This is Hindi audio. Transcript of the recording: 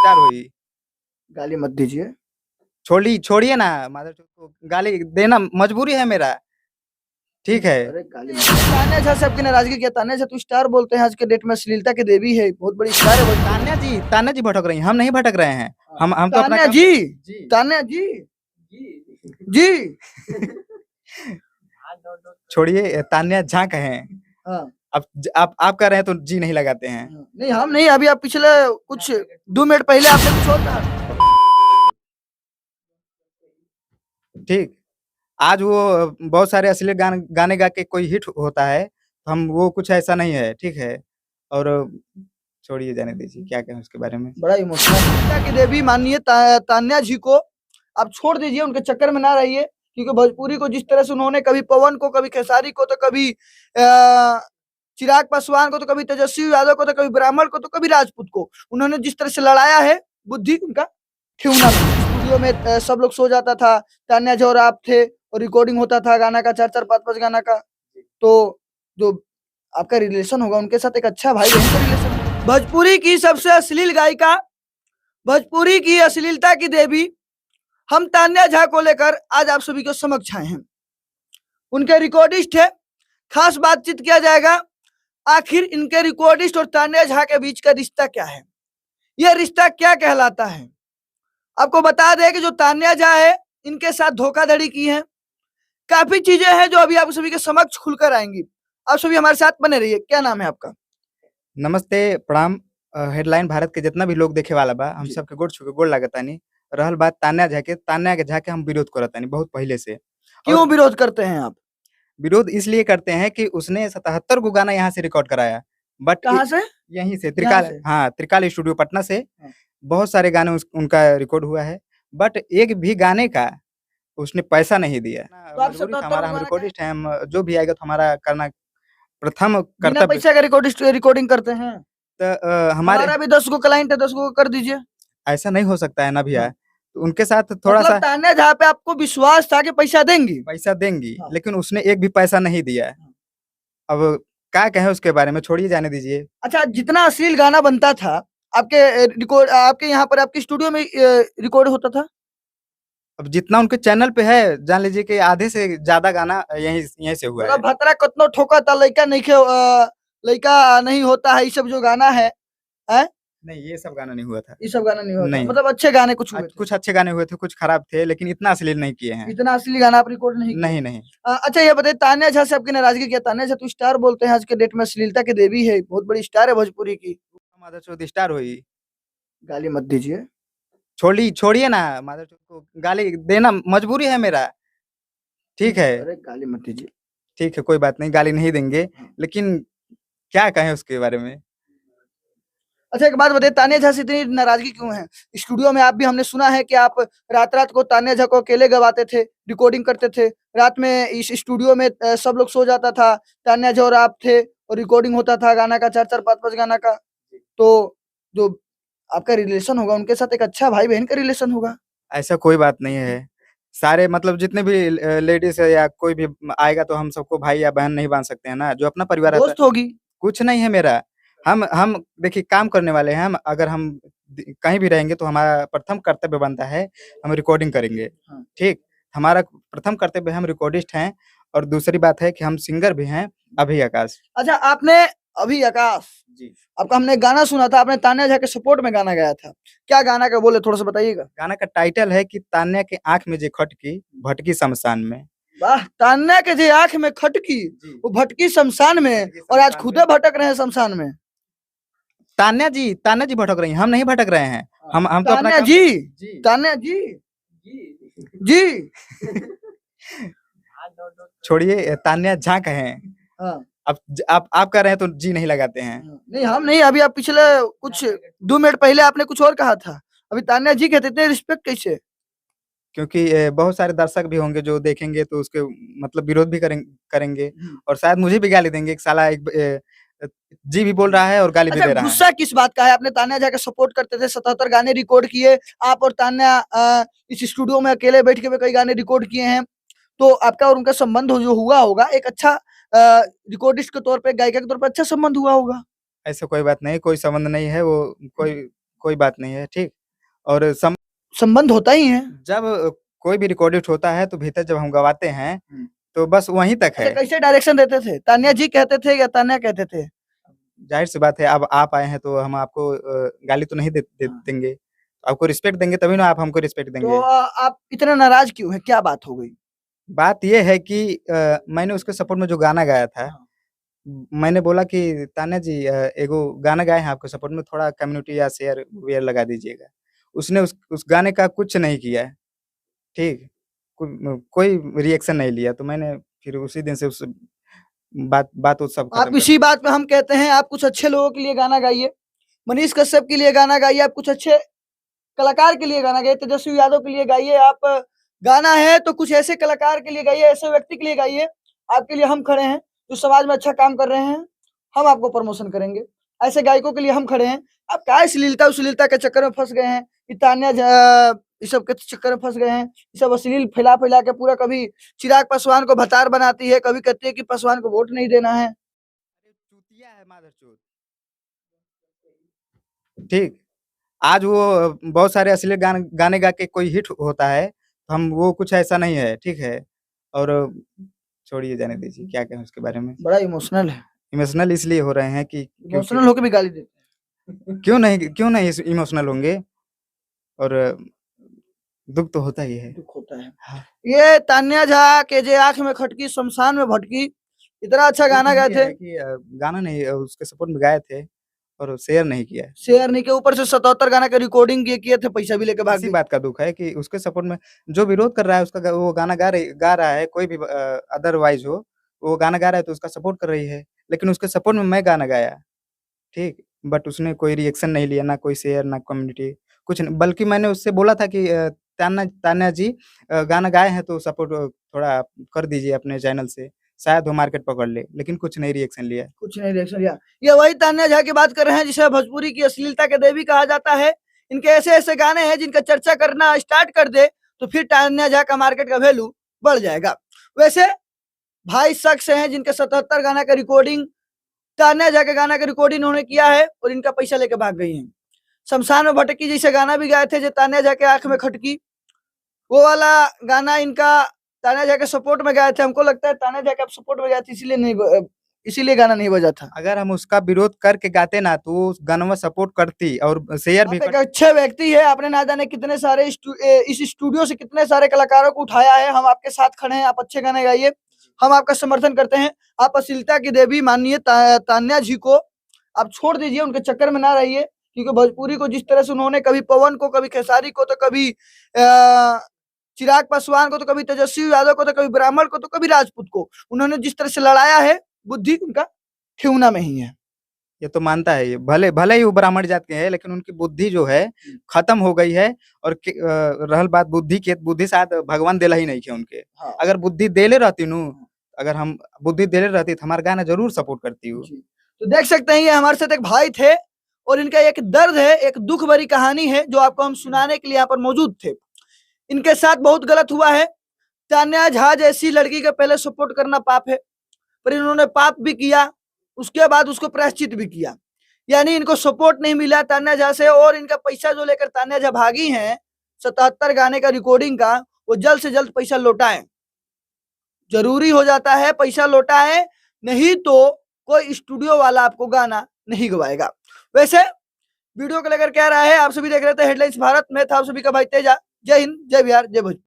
स्टार हुई। गाली मत दीजिए। छोड़िए ना, माधव को गाली देना मजबूरी है मेरा। ठीक है। अरे गाली मत तान्या झा से आपकी नाराजगी क्या? तान्या झा तो स्टार बोलते हैं आज के डेट में, अश्लीलता की देवी है, बहुत बड़ी स्टार है। तान्या जी भटक रही हैं, हम नहीं भटक रहे हैं। हम तो अपना तान्या काम जी, तान्या जी जी छोड़िए, तान्या झा कहें। हाँ आप कह रहे हैं तो जी नहीं लगाते हैं। नहीं, हम नहीं, अभी आप पिछले कुछ 2 मिनट पहले आपने कुछ और कहा। ठीक। आज वो बहुत सारे अश्लील गाने गा के कोई हिट होता है, हम वो कुछ ऐसा नहीं है, ठीक है। और छोड़िए, जाने दीजिए, क्या कहें उसके बारे में। बड़ा इमोशनल की देवी माननीय तान्या जी को आप छोड़ दीजिए, उनके चक्कर में ना रहिए, क्योंकि भोजपुरी को जिस तरह से उन्होंने कभी पवन को, कभी खेसारी को, तो कभी चिराग पासवान को, तो कभी तेजस्वी यादव को, तो कभी ब्राह्मण को, तो कभी राजपूत को उन्होंने जिस तरह से लड़ाया है, बुद्धि उनका ठिकाना। स्टूडियो में सब लोग सो जाता था, तान्या जी और आप थे, और रिकॉर्डिंग होता था गाना का, 4-4 5-5 गाना का। तो जो आपका रिलेशन होगा उनके साथ एक अच्छा भाई बहन का रिलेशन। भोजपुरी की सबसे अश्लील गायिका, भोजपुरी की अश्लीलता की देवी हम तान्या झा को लेकर आज आप सभी के समक्ष आए हैं। उनके रिकॉर्डिस्ट है, खास बातचीत किया जाएगा, आखिर इनके रिकॉर्डिस्ट और तान्या झा के बीच का रिश्ता क्या है, यह रिश्ता क्या कहलाता है। आपको बता दें कि जो तान्या झा है, इनके साथ धोखाधड़ी की है, काफी चीजें हैं जो अभी आप सभी के समक्ष खुलकर आएंगी। आप सभी हमारे साथ बने रहिए। क्या नाम है आपका? नमस्ते, प्रणाम। हेडलाइन भारत के जितना भी लोग देखे वाला बा, हम सबके गोड़ छू के गोड़ लागतानी। रहल बात तान्या झा के हम विरोध करतानी बहुत पहले से। क्यों विरोध करते हैं आप? विरोध इसलिए करते हैं कि उसने 77 गो गाना यहाँ से रिकॉर्ड कराया, बट कहाँ से? यहीं से त्रिकाल स्टूडियो पटना से। बहुत सारे गाने उनका रिकॉर्ड हुआ है, बट एक भी गाने का उसने पैसा नहीं दिया। तो आप मजबूरी 77 हमारा, हम गाना रिकॉर्डिस्ट हैं, हम जो भी आएगा तो हमारा करना प्रथम बिना कर्तव्य। पैसा का रिकॉर्डिंग करते हैं? तो हमारा भी 10 गो क्लाइंट है, 10 गो कर दीजिए। ऐसा नहीं हो सकता है ना भैया। तो उनके साथ थोड़ा मतलब सा तान्या झा पे आपको विश्वास था कि पैसा देंगी? पैसा देंगी, लेकिन उसने एक भी पैसा नहीं दिया। अब क्या कहें उसके बारे में, छोड़िए, जाने दीजिए। अच्छा, जितना अश्लील गाना बनता था आपके यहाँ पर, आपके स्टूडियो में रिकॉर्ड होता था? अब जितना उनके चैनल पे है, जान लीजिए कि आधे से ज्यादा गाना यहीं से हुआ है। भतरा कतनो ठोका था, लड़का नहीं होता है, ये सब जो गाना है? नहीं, ये सब गाना नहीं हुआ था। ये सब गाना नहीं हुआ था, नहीं। मतलब अच्छे गाने कुछ हुए थे? कुछ अच्छे गाने हुए थे, कुछ खराब थे, लेकिन इतना अश्लील नहीं किए हैं। इतना असली गाना आप रिकॉर्ड नहीं किए? नहीं। अच्छा, ये बताइए, तान्या झा से आपकी नाराजगी क्या? तान्या झा तो स्टार बोलते हैं आज के डेट में, अश्लीलता की देवी है, बहुत बड़ी स्टार है भोजपुरी की। माधव चौधरी स्टार हुई। गाली मत दीजिए। छोड़िए ना, माधव को गाली देना मजबूरी है मेरा। ठीक है। अरे गाली मत दीजिए। ठीक है, कोई बात नहीं, गाली नहीं देंगे, लेकिन क्या कहें उसके बारे में। अच्छा, एक बात बताइए, तान्या झा से इतनी नाराजगी क्यों है? स्टूडियो में आप भी, हमने सुना है कि आप रात को तान्या झा को अकेले गवाते थे, रिकॉर्डिंग करते थे रात में। इस स्टूडियो में सब लोग सो जाता था, तान्या झा और आप थे, और रिकॉर्डिंग होता था गाना का, 4-4 5-5 गाना का। तो जो आपका रिलेशन होगा उनके साथ एक अच्छा भाई बहन का रिलेशन होगा। ऐसा कोई बात नहीं है। सारे मतलब जितने भी लेडीज है या कोई भी आएगा तो हम सबको भाई या बहन नहीं मान सकते हैं ना, जो अपना परिवार दोस्त होगी। कुछ नहीं है मेरा। हम देखिए, काम करने वाले हैं हम। अगर हम कहीं भी रहेंगे तो हमारा प्रथम कर्तव्य बनता है, हम रिकॉर्डिंग करेंगे। ठीक, हमारा प्रथम कर्तव्य, हम रिकॉर्डिस्ट हैं। और दूसरी बात है कि हम सिंगर भी हैं, अभी आकाश। अच्छा, आपने अभी आकाश जी, आपका हमने गाना सुना था, आपने तान्या झा के सपोर्ट में गाना गाया था, क्या गाना का बोले, थोड़ा सा बताइएगा। गाना का टाइटल है कि तान्या के आंख में जे खटकी, भटकी शमशान में। वाह, तान्या के जे आंख में खटकी, वो भटकी शमशान में, और आज खुदे भटक रहे हैं शमशान में। तान्या जी भटक रही हैं, हम नहीं भटक रहे हैं। हम तो अपना तान्या जी छोड़िए, तान्या झा कहें। आप कह रहे हैं तो जी नहीं लगाते हैं। नहीं, हम नहीं, अभी आप पिछले कुछ 2 मिनट पहले आपने कुछ और कहा था, अभी तान्या जी कहते थे, रिस्पेक्ट कैसे? क्योंकि बहुत सारे दर्शक भी होंगे जो देखेंगे तो उसके मतलब विरोध भी करेंगे, और शायद मुझे भी गाली देंगे, साला जी भी बोल रहा है और गाली भी दे रहा है। गुस्सा किस बात का है? आपने तान्या झा का सपोर्ट करते थे, 77 गाने रिकॉर्ड किए, आप और तान्या इस स्टूडियो में अकेले बैठ के कई गाने रिकॉर्ड किए हैं, तो आपका और उनका संबंध जो हुआ होगा, एक अच्छा रिकॉर्डिस्ट के तौर पे, गायिका के तौर पे अच्छा संबंध हुआ होगा। ऐसा कोई बात नहीं, कोई संबंध नहीं है। वो कोई बात नहीं है, ठीक? और संबंध होता ही है। जब कोई भी रिकॉर्डेड होता है तो भीतर जब हम गवाते हैं, तो बस वहीं तक अच्छा, है। कैसे डायरेक्शन देते थे? तान्या जी कहते थे या तान्या कहते थे? ज़ाहिर-सी बात है, अब आप आए हैं तो हम आपको गाली तो नहीं देंगे। आपको रिस्पेक्ट देंगे तभी ना आप हमको रिस्पेक्ट तो देंगे। आप इतना नाराज़ क्यों हैं? क्या बात हो गई? बात ये है कि मैंने उसके सपोर्ट में जो गाना गाया था, मैंने बोला कि तान्या जी एगो गाना गाए हैं आपके सपोर्ट में, थोड़ा कम्युनिटी या शेयर-वेयर लगा दीजिएगा। उसने उस गाने का कुछ नहीं किया, ठीक? कोई रिएक्शन नहीं लिया, तो मैंने फिर उसी दिन से उस बात बात वो सब खत्म आप कर इसी बात पे हम कहते हैं आप कुछ अच्छे लोगों के लिए गाना गाइए। मनीष कश्यप के लिए गाना गाइए, आप कुछ अच्छे कलाकार के लिए गाना गाइए, तेजस्वी यादव के लिए गाइए। आप गाना है तो कुछ ऐसे कलाकार के लिए गाइए, ऐसे व्यक्ति के लिए गाइए, आपके लिए हम खड़े हैं, जो समाज में अच्छा काम कर रहे हैं, हम आपको प्रमोशन करेंगे। ऐसे गायकों के लिए हम खड़े हैं। आप क्या अश्लीलता के चक्कर में फँस गए हैं, ये तान्या इस सब के चक्कर में फँस गए हैं। ये सब अश्लील फैला-फैला के पूरा कभी चिराग पासवान को भतार बनाती है, कभी कहती है कि पासवान को वोट नहीं देना है। चूतिया है मादरचोद। ठीक? आज वो बहुत सारे अश्लील गाने गा के कोई हिट होता है, तो हम वो कुछ ऐसा नहीं है, ठीक है? और छोड़िए जाने दीजिए, क्या कहें उसके बारे में। बड़ा इमोशनल है। इमोशनल इसलिए हो रहे हैं कि इमोशनल होके भी गाली देते हैं। क्यों नहीं इमोशनल होंगे? और दुःख तो होता ही है। दुःख होता है। हाँ। ये तान्या झा के जे आँख में खटकी शमशान में भटकी, इतना अच्छा गाना गाए ये थे। है कि गाना नहीं उसके सपोर्ट में गाए थे और शेयर नहीं किया है। शेयर नहीं के ऊपर से 77 गाना का रिकॉर्डिंग किए थे, पैसा भी लेके भाग इसी गए। बात का दुःख है कि उसके सपोर्ट में जो विरोध कर रहा है उसका वो गाना गा रहा है, कोई भी अदरवाइज़ हो, वो गाना गा रहा है तो उसका सपोर्ट कर रही है। लेकिन उसके सपोर्ट में मैं गाना गाया, ठीक? बट उसने कोई रिएक्शन नहीं लिया, ना कोई शेयर, ना कम्युनिटी, कुछ नहीं। बल्कि मैंने उससे बोला था कि तान्या जी गाना गाए हैं तो सपोर्ट थोड़ा कर दीजिए अपने चैनल से, शायद वो मार्केट पकड़ ले, लेकिन कुछ नहीं रिएक्शन लिया। कुछ नहीं रिएक्शन लिया। ये वही तान्या झा की बात कर रहे हैं जिसे भोजपुरी की अश्लीलता के देवी कहा जाता है। इनके ऐसे-ऐसे गाने हैं जिनका चर्चा करना स्टार्ट कर दे तो फिर तान्या झा का मार्केट का वैल्यू बढ़ जाएगा। वैसे भाई शख्स हैं जिनके 77 गाना का रिकॉर्डिंग तान्या झा के गाना का रिकॉर्डिंग उन्होंने किया है और इनका पैसा लेके भाग गई हैं। शमशान में भटकी जैसे गाना भी गाए थे जो तान्या झा के आँख में खटकी, वो वाला गाना इनका तान्या झा के सपोर्ट में गाए थे। हमको लगता है तान्या झा के सपोर्ट में गाए थे इसीलिए गाना नहीं बजा था। अगर हम उसका विरोध करके गाते ना तो उस गानवा सपोर्ट करती और शेयर भी आप एक अच्छे व्यक्ति है, आपने ना जाने कितने सारे इस स्टूडियो से कितने सारे कलाकारों को उठाया है। हम आपके साथ खड़े हैं, आप अच्छे गाने गाइए, हम आपका समर्थन करते हैं। आप अश्लीलता की देवी माननीय तान्या जी को आप छोड़ दीजिए, उनके चक्कर में ना रहिए, क्योंकि भोजपुरी को जिस तरह से उन्होंने कभी पवन को, कभी खेसारी को, तो कभी चिराग पासवान को, तो कभी तेजस्वी यादव को, तो कभी ब्राह्मण को, तो कभी राजपूत को उन्होंने जिस तरह से लड़ाया है, बुद्धि उनका ठेहुना में ही है। ये तो मानता है ये, भले भले ही वो ब्राह्मण जात के हैं, लेकिन उनकी बुद्धि जो है खत्म हो गई है। और रहल बात बुद्धि की, बुद्धि शायद भगवान देला ही नहीं के उनके। हाँ। अगर बुद्धि देले रहती नु, अगर हम बुद्धि देले रहती तो हमारा गाना जरूर सपोर्ट करती हूँ। तो देख सकते हैं ये हमारे साथ एक भाई थे और इनका एक दर्द है, एक दुख भरी कहानी है जो आपको हम सुनाने के लिए यहाँ पर मौजूद थे। इनके साथ बहुत गलत हुआ है। तान्या झा जैसी लड़की का पहले सपोर्ट करना पाप है, पर इन्होंने पाप भी किया, उसके बाद उसको प्रायश्चित भी किया। यानी इनको सपोर्ट नहीं मिला तान्या झा से और इनका पैसा जो लेकर तान्या झा भागी हैं 77 गाने का रिकॉर्डिंग का, वो जल्द से जल्द पैसा लौटाएं। जरूरी हो जाता है पैसा लौटाएं, नहीं तो कोई स्टूडियो वाला आपको गाना नहीं गवाएगा। वैसे वीडियो को लेकर क्या रहा है, आप सभी देख रहे थे हेडलाइंस भारत में था आप सभी का भाई तेजा। जय हिंद, जय बिहार, जय भोजपुर।